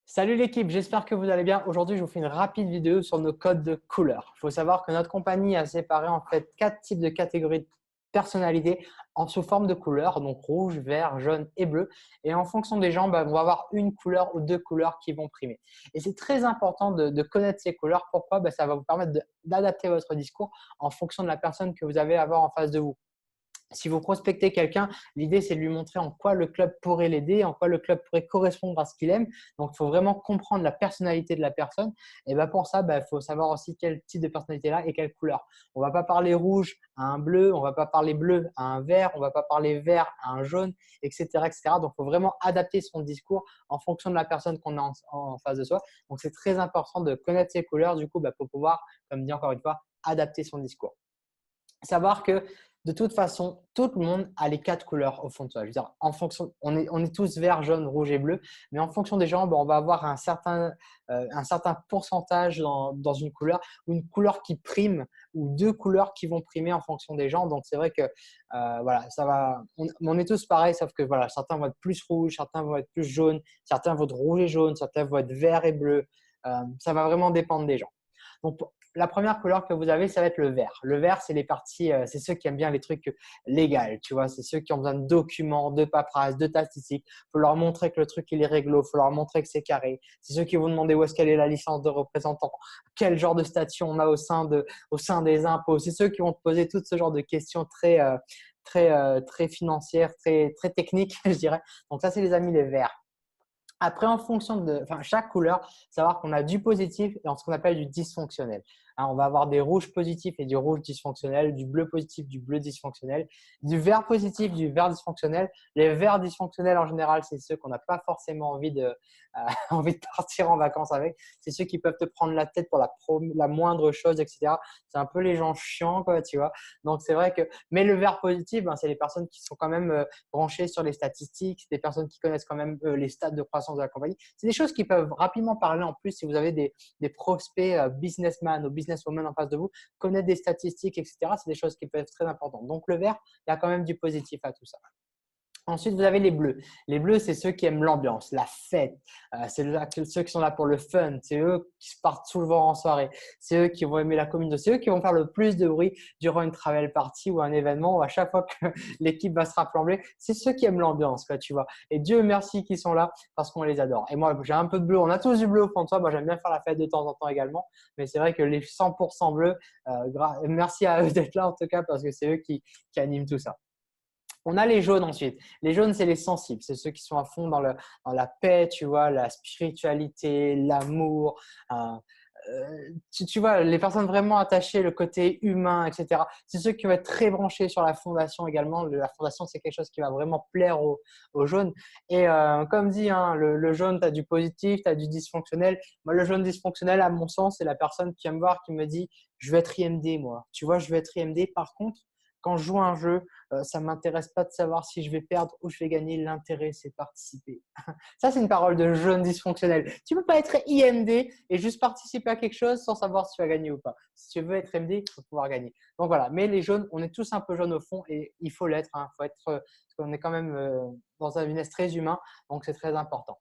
Salut l'équipe, j'espère que vous allez bien. Aujourd'hui, je vous fais une rapide vidéo sur nos codes de couleur. Il faut savoir que notre compagnie a séparé en fait 4 types de catégories de personnalité en sous forme de couleurs, donc rouge, vert, jaune et bleu. Et en fonction des gens, on va avoir une couleur ou deux couleurs qui vont primer. Et c'est très important de connaître ces couleurs. Pourquoi? Ça va vous permettre d'adapter votre discours en fonction de la personne que vous avez à avoir en face de vous. Si vous prospectez quelqu'un, l'idée, c'est de lui montrer en quoi le club pourrait l'aider, en quoi le club pourrait correspondre à ce qu'il aime. Donc, il faut vraiment comprendre la personnalité de la personne. Et pour ça, il faut savoir aussi quel type de personnalité là et quelle couleur. On ne va pas parler rouge à un bleu, on ne va pas parler bleu à un vert, on ne va pas parler vert à un jaune, etc. etc. Donc, il faut vraiment adapter son discours en fonction de la personne qu'on a en face de soi. Donc, c'est très important de connaître ses couleurs, du coup, pour pouvoir, comme dit encore une fois, adapter son discours. Savoir que de toute façon, tout le monde a les 4 couleurs au fond de soi. Je veux dire, en fonction, on est tous vert, jaune, rouge et bleu, mais en fonction des gens, on va avoir un certain pourcentage dans une couleur, ou une couleur qui prime, ou deux couleurs qui vont primer en fonction des gens. Donc, c'est vrai que on est tous pareils, sauf que certains vont être plus rouges, certains vont être plus jaunes, certains vont être rouge et jaune, certains vont être vert et bleu. Ça va vraiment dépendre des gens. Donc, la première couleur que vous avez, ça va être le vert. Le vert, c'est les parties, c'est ceux qui aiment bien les trucs légaux, tu vois. C'est ceux qui ont besoin de documents, de paperasse, de statistiques. Il faut leur montrer que le truc, il est réglo. Il faut leur montrer que c'est carré. C'est ceux qui vont demander où est-ce qu'elle est la licence de représentant, quel genre de statut on a au sein des impôts. C'est ceux qui vont te poser tout ce genre de questions très financières, très techniques, je dirais. Donc, ça, c'est les amis les verts. Après, en fonction de chaque couleur, savoir qu'on a du positif et ce qu'on appelle du dysfonctionnel. On va avoir des rouges positifs et du rouge dysfonctionnel, du bleu positif, du bleu dysfonctionnel, du vert positif, du vert dysfonctionnel. Les verts dysfonctionnels, en général, c'est ceux qu'on n'a pas forcément envie envie de partir en vacances avec. C'est ceux qui peuvent te prendre la tête pour la moindre chose, etc. C'est un peu les gens chiants, quoi, tu vois. Donc, c'est vrai que… Mais le vert positif, c'est les personnes qui sont quand même branchées sur les statistiques, c'est des personnes qui connaissent quand même les stats de croissance de la compagnie. C'est des choses qui peuvent rapidement parler en plus si vous avez des prospects businessmen ou businesswomen en face de vous, connaître des statistiques, etc. C'est des choses qui peuvent être très importantes. Donc, le vert, il y a quand même du positif à tout ça. Ensuite, vous avez les bleus. Les bleus, c'est ceux qui aiment l'ambiance, la fête. C'est ceux qui sont là pour le fun. C'est eux qui se partent souvent en soirée. C'est eux qui vont aimer la communauté. C'est eux qui vont faire le plus de bruit durant une travel party ou un événement ou à chaque fois que l'équipe va se rassembler. C'est ceux qui aiment l'ambiance, quoi, tu vois. Et Dieu merci qu'ils sont là parce qu'on les adore. Et moi, j'ai un peu de bleu. On a tous du bleu au fond de soi. Moi, j'aime bien faire la fête de temps en temps également. Mais c'est vrai que les 100% bleus, merci à eux d'être là en tout cas parce que c'est eux qui animent tout ça. On a les jaunes ensuite. Les jaunes, c'est les sensibles. C'est ceux qui sont à fond dans la paix, tu vois, la spiritualité, l'amour. Tu vois, les personnes vraiment attachées, le côté humain, etc. C'est ceux qui vont être très branchés sur la fondation également. La fondation, c'est quelque chose qui va vraiment plaire aux jaunes. Et comme dit, le jaune, tu as du positif, tu as du dysfonctionnel. Moi, le jaune dysfonctionnel, à mon sens, c'est la personne qui vient me voir, qui me dit « je veux être IMD, moi ». Tu vois, je veux être IMD. Par contre, quand je joue à un jeu, ça ne m'intéresse pas de savoir si je vais perdre ou je vais gagner. L'intérêt, c'est participer. Ça, c'est une parole de jeune dysfonctionnel. Tu ne peux pas être IMD et juste participer à quelque chose sans savoir si tu vas gagner ou pas. Si tu veux être MD, il faut pouvoir gagner. Donc voilà, mais les jaunes, on est tous un peu jaunes au fond et il faut l'être. Faut être, parce qu'on est quand même dans un business très humain, donc c'est très important.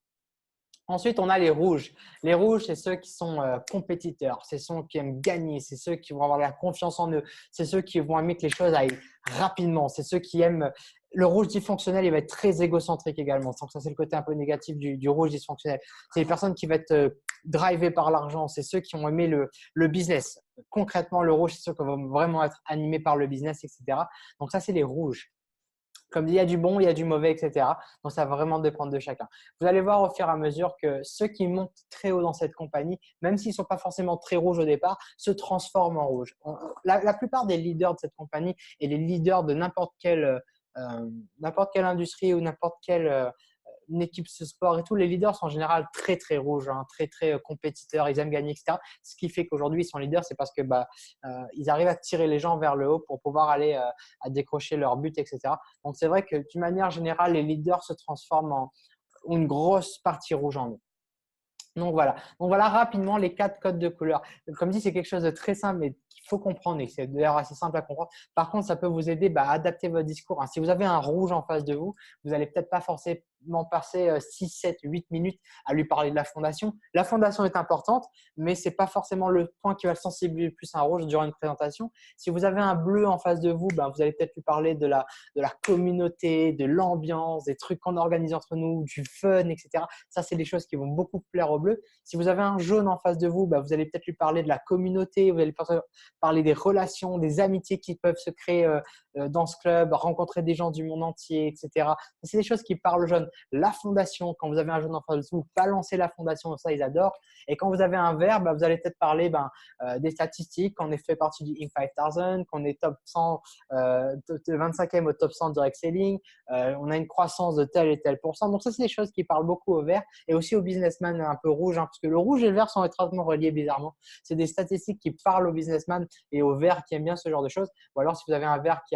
Ensuite, on a les rouges. Les rouges, c'est ceux qui sont compétiteurs, c'est ceux qui aiment gagner, c'est ceux qui vont avoir la confiance en eux, c'est ceux qui vont aimer que les choses aillent rapidement, c'est ceux qui aiment… Le rouge dysfonctionnel, il va être très égocentrique également. Donc ça, c'est le côté un peu négatif du rouge dysfonctionnel. C'est les personnes qui vont être drivées par l'argent, c'est ceux qui ont aimé le business. Concrètement, le rouge, c'est ceux qui vont vraiment être animés par le business, etc. Donc ça, c'est les rouges. Comme dit, il y a du bon, il y a du mauvais, etc. Donc, ça va vraiment dépendre de chacun. Vous allez voir au fur et à mesure que ceux qui montent très haut dans cette compagnie, même s'ils ne sont pas forcément très rouges au départ, se transforment en rouge. La plupart des leaders de cette compagnie et les leaders de n'importe quelle industrie ou n'importe quelle une équipe de sport et tout, les leaders sont en général très, très rouges, très compétiteurs, ils aiment gagner, etc. Ce qui fait qu'aujourd'hui, ils sont leaders, c'est parce que ils arrivent à tirer les gens vers le haut pour pouvoir aller à décrocher leur but, etc. Donc, c'est vrai que d'une manière générale, les leaders se transforment en une grosse partie rouge en eux. Donc voilà rapidement les 4 codes de couleur. Comme dit, c'est quelque chose de très simple mais qu'il faut comprendre et c'est d'ailleurs assez simple à comprendre. Par contre, ça peut vous aider à adapter votre discours. Si vous avez un rouge en face de vous, vous n'allez peut-être pas passer 6, 7, 8 minutes à lui parler de la fondation. La fondation est importante, mais ce n'est pas forcément le point qui va sensibiliser le plus un rouge durant une présentation. Si vous avez un bleu en face de vous, vous allez peut-être lui parler de la communauté, de l'ambiance, des trucs qu'on organise entre nous, du fun, etc. Ça, c'est des choses qui vont beaucoup plaire au bleu. Si vous avez un jaune en face de vous, vous allez peut-être lui parler de la communauté, vous allez parler des relations, des amitiés qui peuvent se créer dans ce club, rencontrer des gens du monde entier, etc. C'est des choses qui parlent aux jeunes. La fondation, quand vous avez un jaune en face de vous, balancez la fondation, ça, ils adorent. Et quand vous avez un vert, vous allez peut-être parler des statistiques, qu'on est fait partie du Inc. 5000, qu'on est top 100, 25e au top 100 direct selling, on a une croissance de tel et tel pourcent. Donc ça, c'est des choses qui parlent beaucoup au vert et aussi aux businessmen un peu rouges, parce que le rouge et le vert sont étroitement reliés bizarrement. C'est des statistiques qui parlent aux businessmen et aux verts qui aiment bien ce genre de choses. Ou alors, si vous avez un vert qui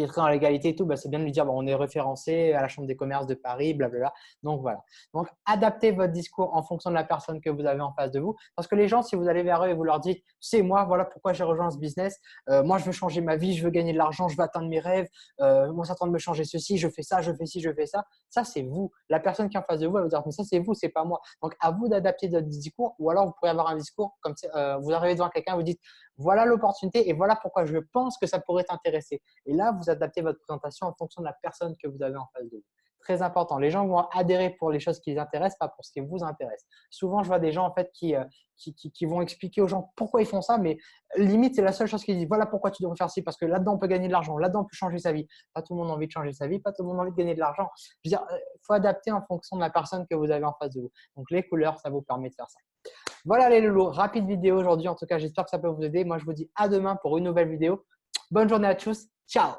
est très dans l'égalité et tout, c'est bien de lui dire on est référencé à la Chambre des commerces de Paris, blablabla. Donc voilà. Donc adaptez votre discours en fonction de la personne que vous avez en face de vous. Parce que les gens, si vous allez vers eux et vous leur dites c'est moi, voilà pourquoi j'ai rejoint ce business, moi je veux changer ma vie, je veux gagner de l'argent, je veux atteindre mes rêves, moi c'est en train de me changer ceci, je fais ça, je fais ci, je fais ça. Ça c'est vous. La personne qui est en face de vous, elle va dire mais ça c'est vous, c'est pas moi. Donc à vous d'adapter votre discours, ou alors vous pourrez avoir un discours comme vous arrivez devant quelqu'un, vous dites voilà l'opportunité et voilà pourquoi je pense que ça pourrait t'intéresser. Et là, vous adaptez votre présentation en fonction de la personne que vous avez en face de vous. Très important. Les gens vont adhérer pour les choses qui les intéressent, pas pour ce qui vous intéresse. Souvent, je vois des gens en fait qui vont expliquer aux gens pourquoi ils font ça, mais limite, c'est la seule chose qu'ils disent. Voilà pourquoi tu devrais faire ci, parce que là-dedans, on peut gagner de l'argent. Là-dedans, on peut changer sa vie. Pas tout le monde a envie de changer sa vie, pas tout le monde a envie de gagner de l'argent. Je veux dire, il faut adapter en fonction de la personne que vous avez en face de vous. Donc, les couleurs, ça vous permet de faire ça. Voilà les loulous, rapide vidéo aujourd'hui. En tout cas, j'espère que ça peut vous aider. Moi, je vous dis à demain pour une nouvelle vidéo. Bonne journée à tous. Ciao.